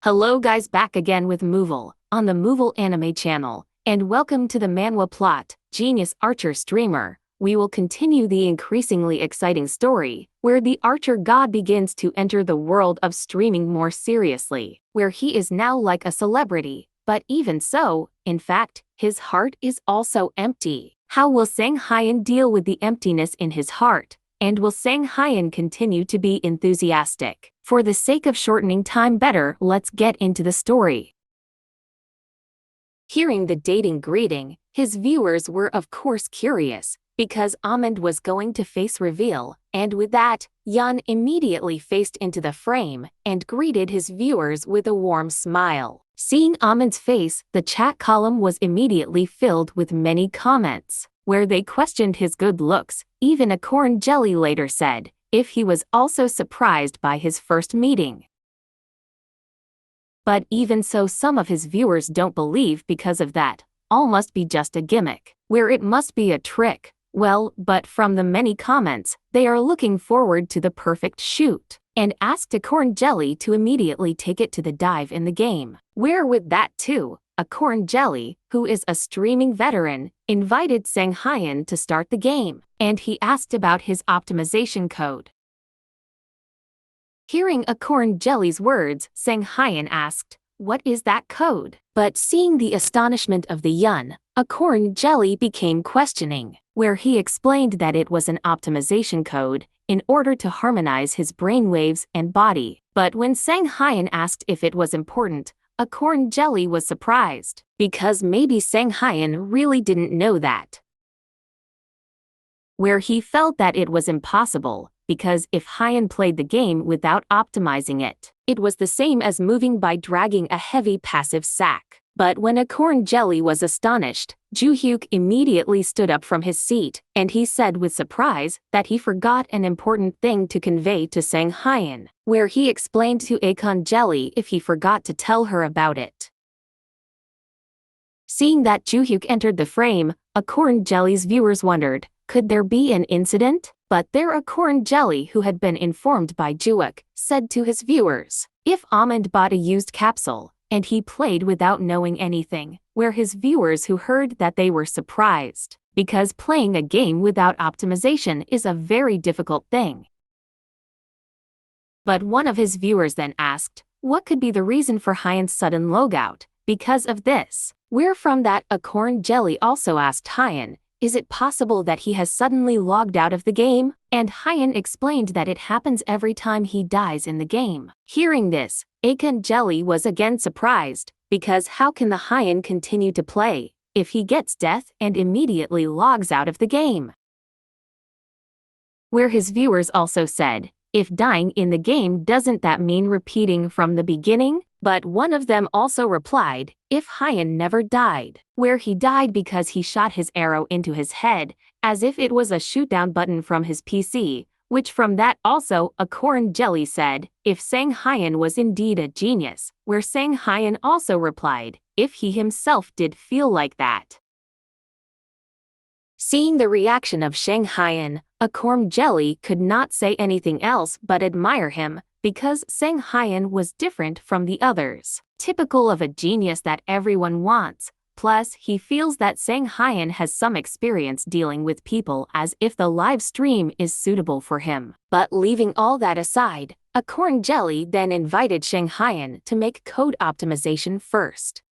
Hello guys, back again with Movel on the Movelanime channel, and welcome to the Manhwa plot, Genius Archer Streamer. We will continue the increasingly exciting story, where the archer god begins to enter the world of streaming more seriously, where he is now like a celebrity, but even so, in fact, his heart is also empty. How will Sang Hyen deal with the emptiness in his heart? And will Sang Hyen continue to be enthusiastic? For the sake of shortening time better, let's get into the story. Hearing the dating greeting, his viewers were of course curious, because Amand was going to face reveal, and with that, Yun immediately faced into the frame and greeted his viewers with a warm smile. Seeing Amand's face, the chat column was immediately filled with many comments, where they questioned his good looks. Even a corn jelly later said, if he was also surprised by his first meeting. But even so, some of his viewers don't believe because of that. All must be just a gimmick, where it must be a trick. Well, but from the many comments, they are looking forward to the perfect shoot, and asked a corn jelly to immediately take it to the dive in the game. Where with that too, a corn jelly, who is a streaming veteran, invited Sang Hyen to start the game, and he asked about his optimization code. Hearing a corn jelly's words, Sang Hyen asked, "What is that code?" But seeing the astonishment of the Yun, a corn jelly became questioning, where he explained that it was an optimization code, in order to harmonize his brainwaves and body. But when Sang Hyen asked if it was important, a corn jelly was surprised, because maybe Sang Hyen really didn't know that. Where he felt that it was impossible, because if Hyen played the game without optimizing it, it was the same as moving by dragging a heavy passive sack. But when a corn jelly was astonished, Joo-hyuk immediately stood up from his seat, and he said with surprise that he forgot an important thing to convey to Sang Hyen, where he explained to a corn jelly if he forgot to tell her about it. Seeing that Joo-hyuk entered the frame, a corn jelly's viewers wondered, could there be an incident? But there a corn jelly who had been informed by Joo-hyuk said to his viewers, if Amand bought a used capsule, and he played without knowing anything, where his viewers who heard that they were surprised, because playing a game without optimization is a very difficult thing. But one of his viewers then asked, what could be the reason for Hyen's sudden logout? Because of this, where from that a corn jelly also asked Hyen, is it possible that he has suddenly logged out of the game? And Hyen explained that it happens every time he dies in the game. Hearing this, Akon Jelly was again surprised, because how can the Hyen continue to play if he gets death and immediately logs out of the game? Where his viewers also said, if dying in the game, doesn't that mean repeating from the beginning? But one of them also replied, if Hyen never died, where he died because he shot his arrow into his head, as if it was a shoot-down button from his PC, which from that also a corn jelly said, if Sang Hyen was indeed a genius, where Sang Hyen also replied, if he himself did feel like that. Seeing the reaction of Sang Hyen, a corn jelly could not say anything else but admire him, because Sang Hyen was different from the others, typical of a genius that everyone wants. Plus, he feels that Sang Hyen has some experience dealing with people, as if the live stream is suitable for him. But leaving all that aside, a corn jelly then invited Sang Hyen to make code optimization first.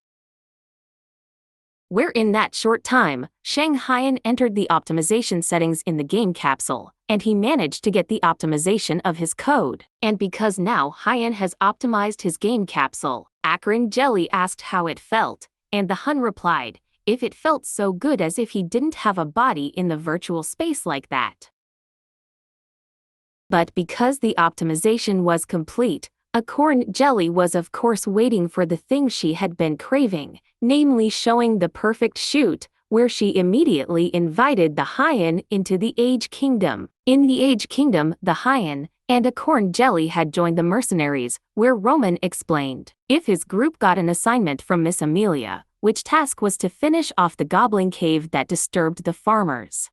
Where in that short time, Sang Hyen entered the optimization settings in the game capsule, and he managed to get the optimization of his code. And because now Hyen has optimized his game capsule, Akron Jelly asked how it felt, and the Hun replied, if it felt so good as if he didn't have a body in the virtual space like that. But because the optimization was complete, a corn jelly was of course waiting for the thing she had been craving, namely showing the perfect shoot, where she immediately invited the Hyen into the Age Kingdom. In the Age Kingdom, the Hyen and a corn jelly had joined the mercenaries, where Roman explained, if his group got an assignment from Miss Amelia, which task was to finish off the goblin cave that disturbed the farmers.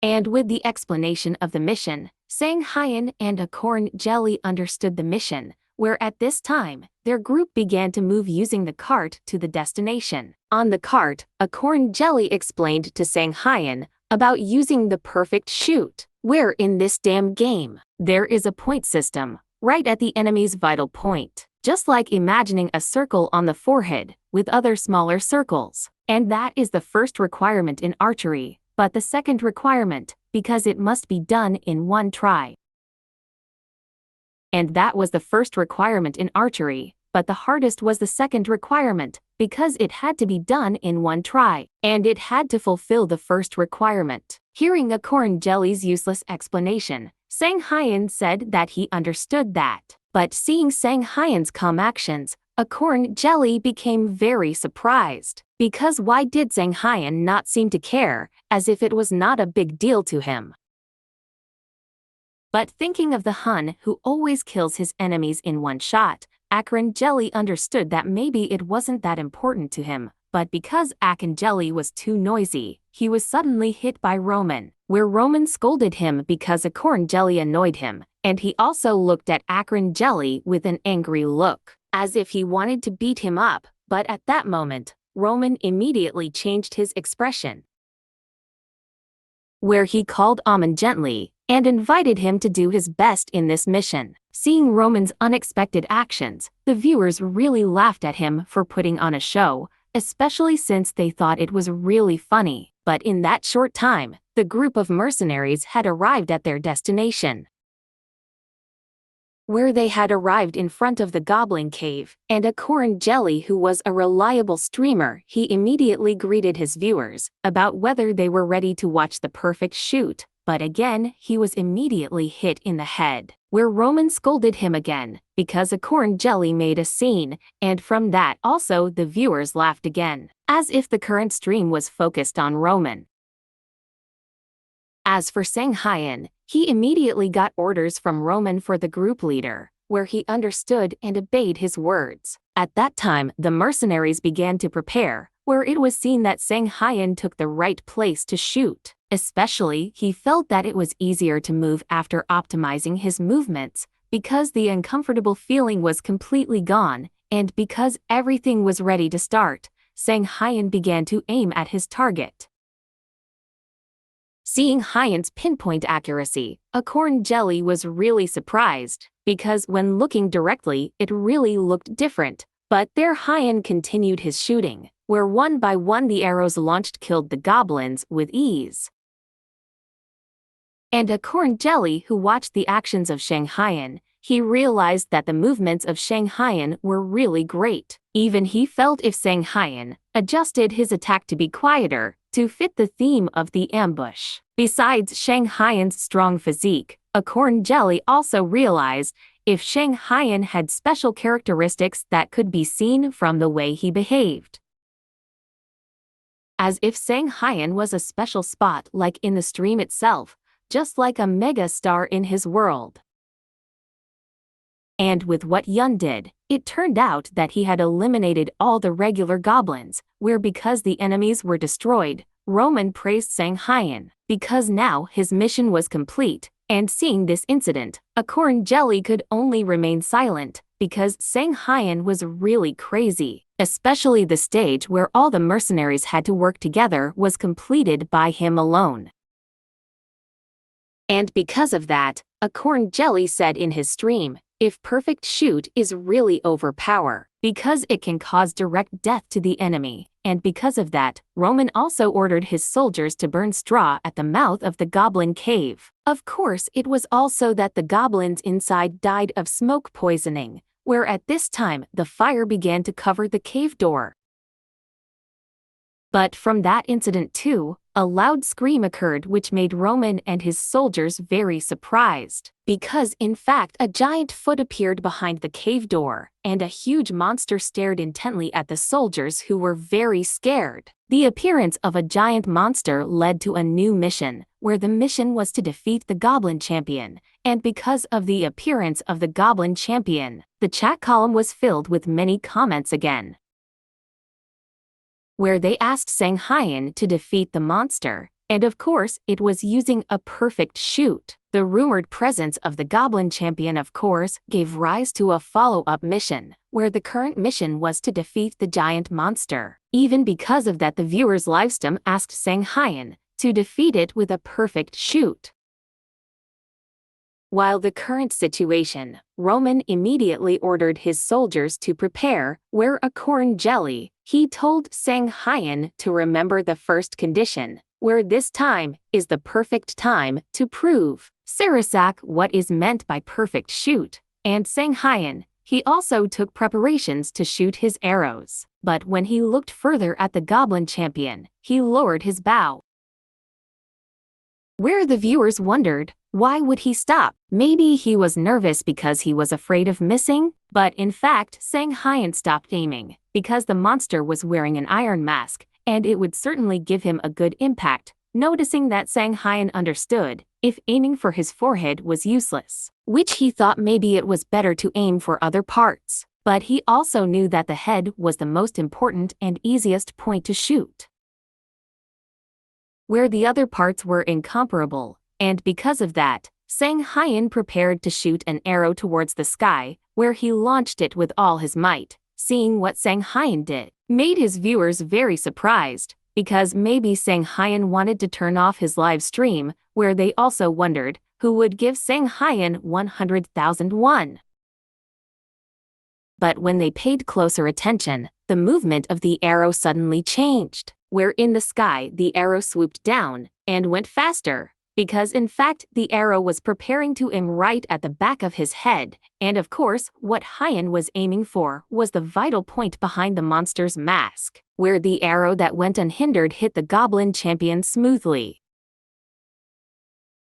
And with the explanation of the mission, Sang Hyen and a corn jelly understood the mission, where at this time, their group began to move using the cart to the destination. On the cart, a corn jelly explained to Sang Hyen about using the perfect shoot, where in this damn game, there is a point system, right at the enemy's vital point, just like imagining a circle on the forehead, with other smaller circles. And that is the first requirement in archery, but the second requirement, because it must be done in one try. And that was the first requirement in archery, but the hardest was the second requirement, because it had to be done in one try, and it had to fulfill the first requirement. Hearing a corn jelly's useless explanation, Sang Hyen said that he understood that. But seeing Sang Hyen's calm actions, a corn jelly became very surprised. Because why did Sang Hyen not seem to care, as if it was not a big deal to him? But thinking of the Hun who always kills his enemies in one shot, Akron Jelly understood that maybe it wasn't that important to him, but because Akron Jelly was too noisy, he was suddenly hit by Roman, where Roman scolded him because a corn jelly annoyed him, and he also looked at Akron Jelly with an angry look, as if he wanted to beat him up, but at that moment, Roman immediately changed his expression, where he called Amon gently and invited him to do his best in this mission. Seeing Roman's unexpected actions, the viewers really laughed at him for putting on a show, especially since they thought it was really funny. But in that short time, the group of mercenaries had arrived at their destination, where they had arrived in front of the Goblin Cave, and a corn jelly who was a reliable streamer, he immediately greeted his viewers about whether they were ready to watch the perfect shoot. But again, he was immediately hit in the head, where Roman scolded him again, because a corn jelly made a scene, and from that also the viewers laughed again, as if the current stream was focused on Roman. As for Sang Hyen, he immediately got orders from Roman for the group leader, where he understood and obeyed his words. At that time, the mercenaries began to prepare, where it was seen that Sang Hyen took the right place to shoot. Especially, he felt that it was easier to move after optimizing his movements, because the uncomfortable feeling was completely gone, and because everything was ready to start, Sang Hyen began to aim at his target. Seeing Hyen's pinpoint accuracy, a corn jelly was really surprised, because when looking directly, it really looked different. But there Hyen continued his shooting, where one by one the arrows launched killed the goblins with ease. And a corn jelly who watched the actions of Sang Hyen, he realized that the movements of Sang Hyen were really great. Even he felt if Sang Hyen adjusted his attack to be quieter, to fit the theme of the ambush. Besides Sang Hyen's strong physique, a corn jelly also realized if Sang Hyen had special characteristics that could be seen from the way he behaved. As if Sang Hyen was a special spot like in the stream itself, just like a mega star in his world. And with what Yun did, it turned out that he had eliminated all the regular goblins, where because the enemies were destroyed, Roman praised Sang Hyen, because now his mission was complete, and seeing this incident, a corn jelly could only remain silent, because Sang Hyen was really crazy, especially the stage where all the mercenaries had to work together was completed by him alone. And because of that, a corn jelly said in his stream, if perfect shoot is really overpower, because it can cause direct death to the enemy, and because of that, Roman also ordered his soldiers to burn straw at the mouth of the goblin cave. Of course, it was also that the goblins inside died of smoke poisoning, where at this time the fire began to cover the cave door. But from that incident too, a loud scream occurred which made Roman and his soldiers very surprised, because in fact a giant foot appeared behind the cave door, and a huge monster stared intently at the soldiers who were very scared. The appearance of a giant monster led to a new mission, where the mission was to defeat the Goblin Champion, and because of the appearance of the Goblin Champion, the chat column was filled with many comments again, where they asked Sang Hyen to defeat the monster, And of course, it was using a perfect shoot. The rumored presence of the Goblin Champion, of course, gave rise to a follow-up mission, where the current mission was to defeat the giant monster. Even because of that, the viewer's livestream asked Sang Hyun to defeat it with a perfect shoot. While the current situation, Roman immediately ordered his soldiers to prepare, wear a corn jelly. He told Sang Hyun to remember the first condition, where this time is the perfect time to prove Sarasak what is meant by perfect shoot, and Sang Hyun, he also took preparations to shoot his arrows. But when he looked further at the Goblin Champion, he lowered his bow. Where the viewers wondered, why would he stop? Maybe he was nervous because he was afraid of missing? But in fact, Sang Hyun stopped aiming, because the monster was wearing an iron mask, and it would certainly give him a good impact. Noticing that Sang Hyun understood, if aiming for his forehead was useless, which he thought maybe it was better to aim for other parts. But he also knew that the head was the most important and easiest point to shoot, where the other parts were incomparable, and because of that, Sang Hyun prepared to shoot an arrow towards the sky, where he launched it with all his might. Seeing what Sang Hyun did made his viewers very surprised, because maybe Sang Hyun wanted to turn off his live stream, where they also wondered who would give Sang Hyun 100,000 won. But when they paid closer attention, the movement of the arrow suddenly changed, where in the sky the arrow swooped down and went faster, because in fact the arrow was preparing to aim right at the back of his head, and of course what Hyun was aiming for was the vital point behind the monster's mask, where the arrow that went unhindered hit the Goblin Champion smoothly,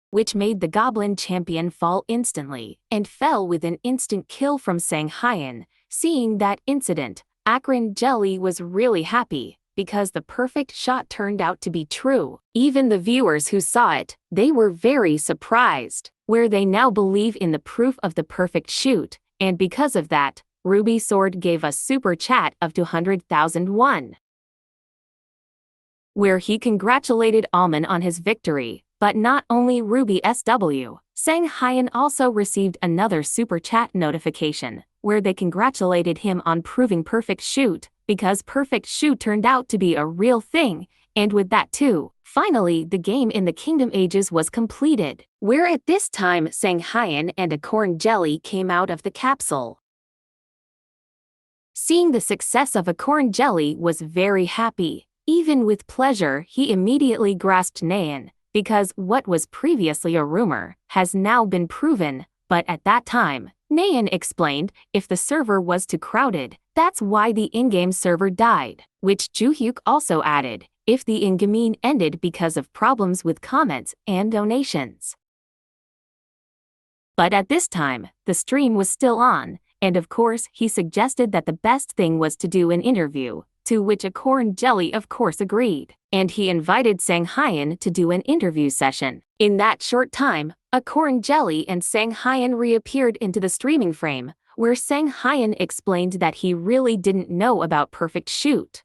which made the Goblin Champion fall instantly, and fell with an instant kill from Sang Hyun. Seeing that incident, Akron Jelly was really happy, because the perfect shot turned out to be true. Even the viewers who saw it, they were very surprised, where they now believe in the proof of the perfect shoot, and because of that, Ruby Sword gave a super chat of 200,000 won, where he congratulated Alman on his victory. But not only Ruby SW, Sang Hyun also received another super chat notification, where they congratulated him on proving perfect shoot, because perfect shoot turned out to be a real thing, and with that too, finally the game in the Kingdom Ages was completed, where at this time Sang Hyun and a corn jelly came out of the capsule. Seeing the success of a corn jelly was very happy. Even with pleasure, he immediately grasped Naeun, because what was previously a rumor has now been proven. But at that time, Naeun explained if the server was too crowded, that's why the in-game server died, which Juhyuk also added, if the in-game ended because of problems with comments and donations. But at this time, the stream was still on, and of course he suggested that the best thing was to do an interview, to which a corn jelly of course agreed, and he invited Sang Hyun to do an interview session. In that short time, a corn jelly and Sang Hyun reappeared into the streaming frame, where Sang Hyun explained that he really didn't know about perfect shoot.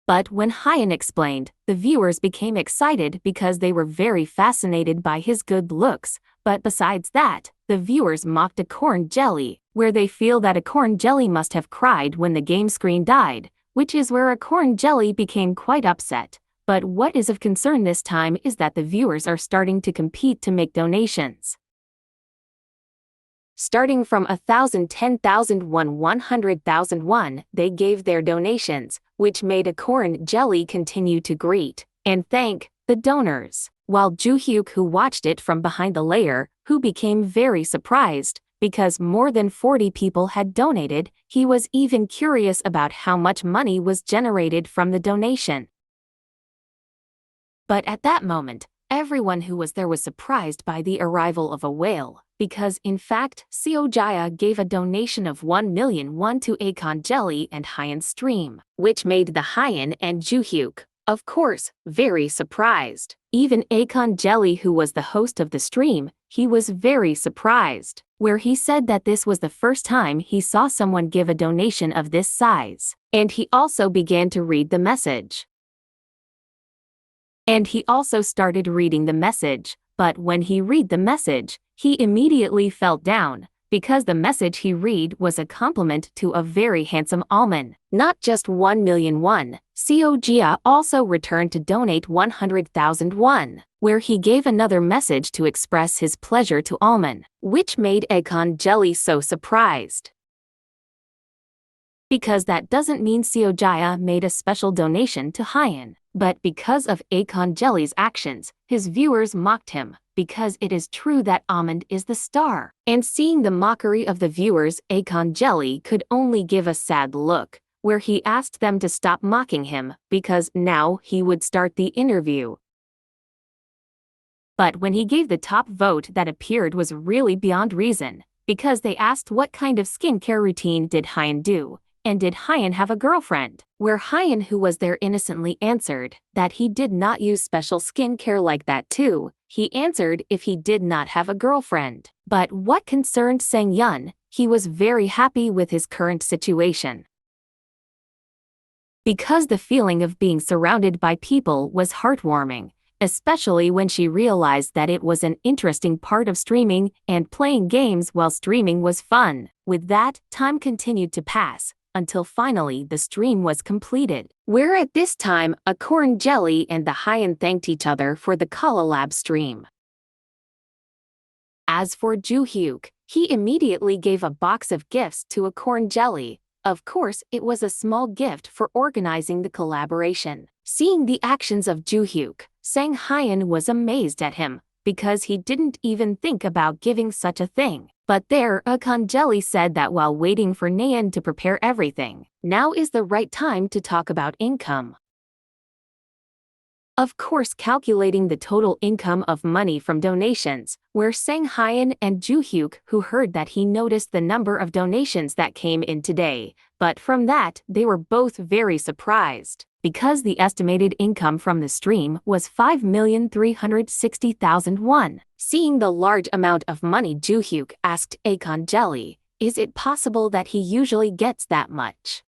But when Hyun explained, the viewers became excited because they were very fascinated by his good looks. But besides that, the viewers mocked a corn jelly, where they feel that a corn jelly must have cried when the game screen died, which is where a corn jelly became quite upset. But what is of concern this time is that the viewers are starting to compete to make donations. Starting from 1,000, 10,000 won, 100,000 won, they gave their donations, which made a corn jelly continue to greet and thank the donors, while Juhyuk, who watched it from behind the layer, who became very surprised, because more than 40 people had donated, he was even curious about how much money was generated from the donation. But at that moment, everyone who was there was surprised by the arrival of a whale, because in fact, Seojaya gave a donation of 1 million won to Akon Jelly and Hyun's stream, which made the Hyun and Juhyuk, of course, very surprised. Even Akon Jelly, who was the host of the stream, he was very surprised, where he said that this was the first time he saw someone give a donation of this size, and he also began to read the message. And he also started reading the message, but when he read the message, he immediately felt down, because the message he read was a compliment to a very handsome almond. Not just 1 million won, Seo Jia also returned to donate 100,000 won, where he gave another message to express his pleasure to almond, which made Akon Jelly so surprised. Because that doesn't mean Seo Jia made a special donation to Hyan, but because of Akon Jelly's actions, his viewers mocked him, because it is true that almond is the star. And seeing the mockery of the viewers, Akon Jelly could only give a sad look, where he asked them to stop mocking him, because now he would start the interview. But when he gave the top vote that appeared was really beyond reason, because they asked what kind of skincare routine did Hyan do, and did Hyan have a girlfriend? Where Hyan, who was there, innocently answered that he did not use special skincare like that too. He answered if he did not have a girlfriend. But what concerned Sang Yun, he was very happy with his current situation. Because the feeling of being surrounded by people was heartwarming, especially when she realized that it was an interesting part of streaming and playing games while streaming was fun. With that, time continued to pass, until finally the stream was completed, where at this time, Acorn Jelly and the Hyan thanked each other for the collab stream. As for Joo-hyuk, he immediately gave a box of gifts to Acorn Jelly. Of course, it was a small gift for organizing the collaboration. Seeing the actions of Joo-hyuk, Sang Hyan was amazed at him, because he didn't even think about giving such a thing. But there, Akon Jelly said that while waiting for Nayeon to prepare everything, now is the right time to talk about income. Of course, calculating the total income of money from donations, where Sang Hyan and Joo-hyuk, who heard that, he noticed the number of donations that came in today, but from that, they were both very surprised, because the estimated income from the stream was 5,360,000 won. Seeing the large amount of money, Joo-hyuk asked Akon Jelly, is it possible that he usually gets that much?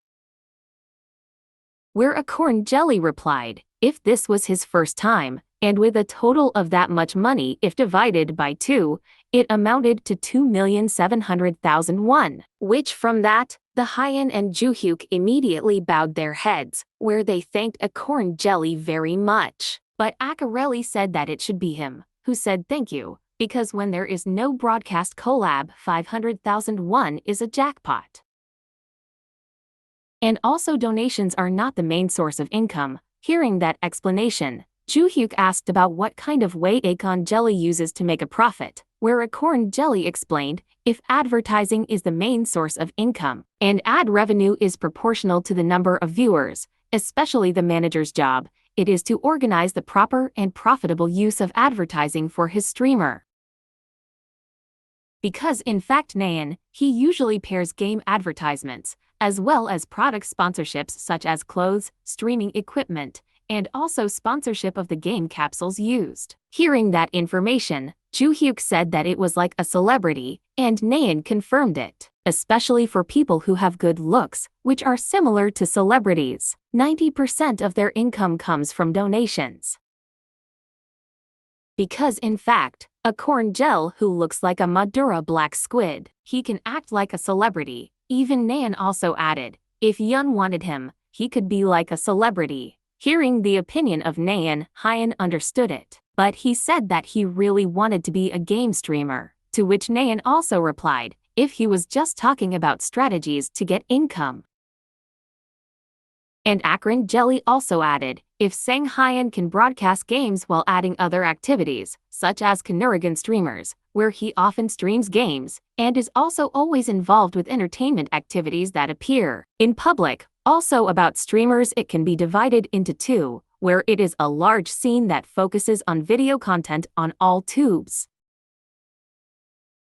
Where Acorn Jelly replied, if this was his first time, and with a total of that much money, if divided by 2, it amounted to 2,700,000 won, which from that, the Hyan and Joo-hyuk immediately bowed their heads, where they thanked Acorn Jelly very much. But Archery said that it should be him who said thank you, because when there is no broadcast collab, 500,000 won is a jackpot. And also donations are not the main source of income. Hearing that explanation, Joo-hyuk asked about what kind of way Akon Jelly uses to make a profit, where Acorn Jelly explained, if advertising is the main source of income, and ad revenue is proportional to the number of viewers, especially the manager's job, it is to organize the proper and profitable use of advertising for his streamer. Because in fact Nayeon, he usually pairs game advertisements, as well as product sponsorships such as clothes, streaming equipment, and also sponsorship of the game capsules used. Hearing that information, Joo-hyuk said that it was like a celebrity, and Nayeon confirmed it, especially for people who have good looks, which are similar to celebrities. 90% of their income comes from donations. Because in fact, Acorn Gel, who looks like a Madura black squid, he can act like a celebrity. Even Nayeon also added, if Yun wanted him, he could be like a celebrity. Hearing the opinion of Nayeon, Hyan understood it, but he said that he really wanted to be a game streamer, to which Nayeon also replied, if he was just talking about strategies to get income. And Akron Jelly also added, if Sang Hyan can broadcast games while adding other activities, such as Kanurigan streamers, where he often streams games, and is also always involved with entertainment activities that appear in public. Also about streamers, it can be divided into two, where it is a large scene that focuses on video content on all tubes,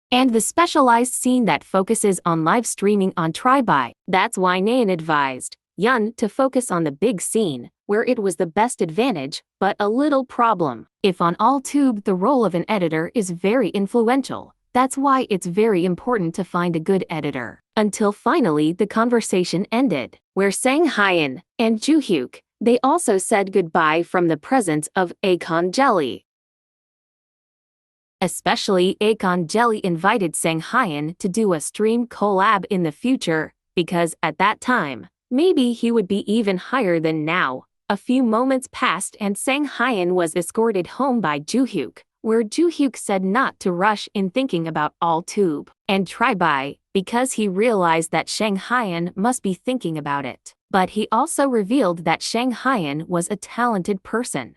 and the specialized scene that focuses on live streaming on Triby. That's why Nayeon advised Yun to focus on the big scene, where it was the best advantage, but a little problem. If on all tube the role of an editor is very influential, that's why it's very important to find a good editor. Until finally the conversation ended, where Sang Hyan and Joo-hyuk They also said goodbye from the presence of Akon Jelly. Especially Akon Jelly invited Sang Hyun to do a stream collab in the future, because at that time, maybe he would be even higher than now. A few moments passed and Sang Hyun was escorted home by Joohyuk, where Joohyuk said not to rush in thinking about all tube and try by, because he realized that Sang Hyun must be thinking about it. But he also revealed that Sang Hyun was a talented person.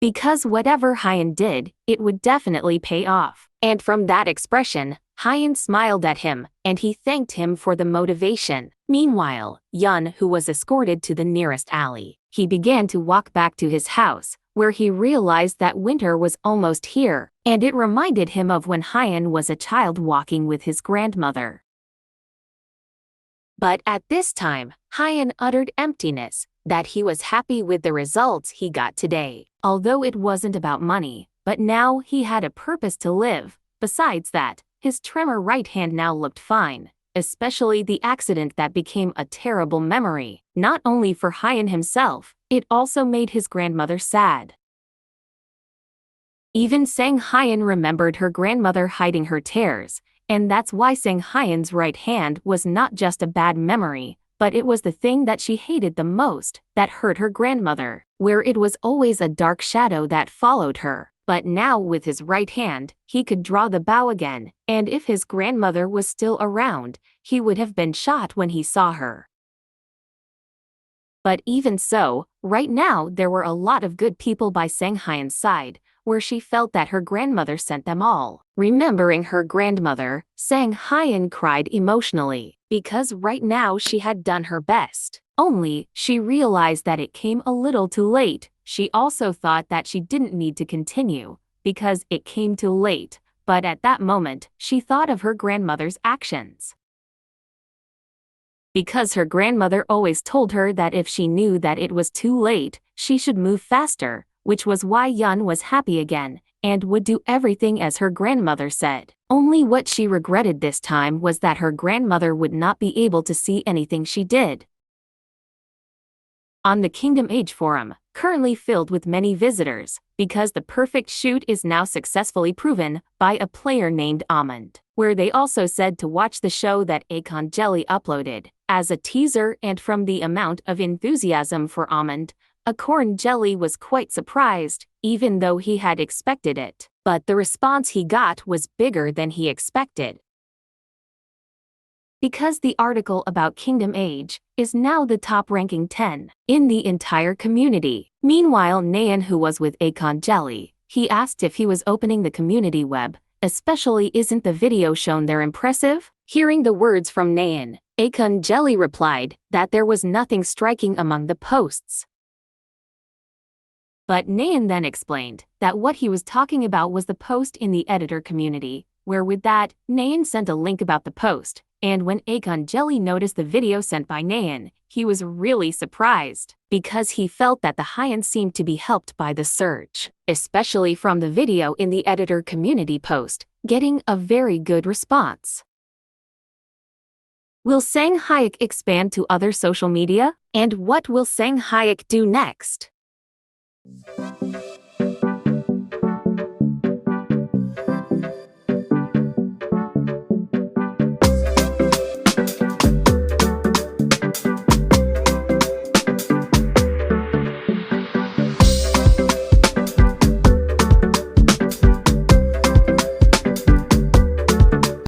Because whatever Hyun did, it would definitely pay off. And from that expression, Hyun smiled at him, and he thanked him for the motivation. Meanwhile, Yun, who was escorted to the nearest alley, he began to walk back to his house, where he realized that winter was almost here, and it reminded him of when Hyun was a child walking with his grandmother. But at this time, Hyun uttered emptiness, that he was happy with the results he got today, although it wasn't about money, but now he had a purpose to live. Besides that, his tremor right hand now looked fine, especially the accident that became a terrible memory, not only for Hyun himself, it also made his grandmother sad. Even Sang Hyun remembered her grandmother hiding her tears, and that's why Sang Hyun's right hand was not just a bad memory, but it was the thing that she hated the most, that hurt her grandmother, where it was always a dark shadow that followed her. But now with his right hand, he could draw the bow again, and if his grandmother was still around, he would have been shot when he saw her. But even so, right now there were a lot of good people by Sang Hyun's side, where she felt that her grandmother sent them all. Remembering her grandmother, Sang Hyun cried emotionally, because right now she had done her best. Only, she realized that it came a little too late. She also thought that she didn't need to continue, because it came too late, but at that moment, she thought of her grandmother's actions. Because her grandmother always told her that if she knew that it was too late, she should move faster, which was why Yun was happy again, and would do everything as her grandmother said. Only what she regretted this time was that her grandmother would not be able to see anything she did. On the Kingdom Age forum, currently filled with many visitors, because the perfect shoot is now successfully proven by a player named Almond, where they also said to watch the show that Akon Jelly uploaded, as a teaser, and from the amount of enthusiasm for Almond, Acorn Jelly was quite surprised, even though he had expected it, but the response he got was bigger than he expected. Because the article about Kingdom Age is now the top-ranking 10 in the entire community. Meanwhile, Naeun, who was with Akon Jelly, he asked if he was opening the community web, especially isn't the video shown there impressive? Hearing the words from Naeun, Akon Jelly replied that there was nothing striking among the posts. But Naeun then explained that what he was talking about was the post in the editor community, where with that, Naeun sent a link about the post, and when Akon Jelly noticed the video sent by Naeun, he was really surprised, because he felt that the Hyun seemed to be helped by the search, especially from the video in the editor community post, getting a very good response. Will Sang Hyuk expand to other social media? And what will Sang Hyuk do next?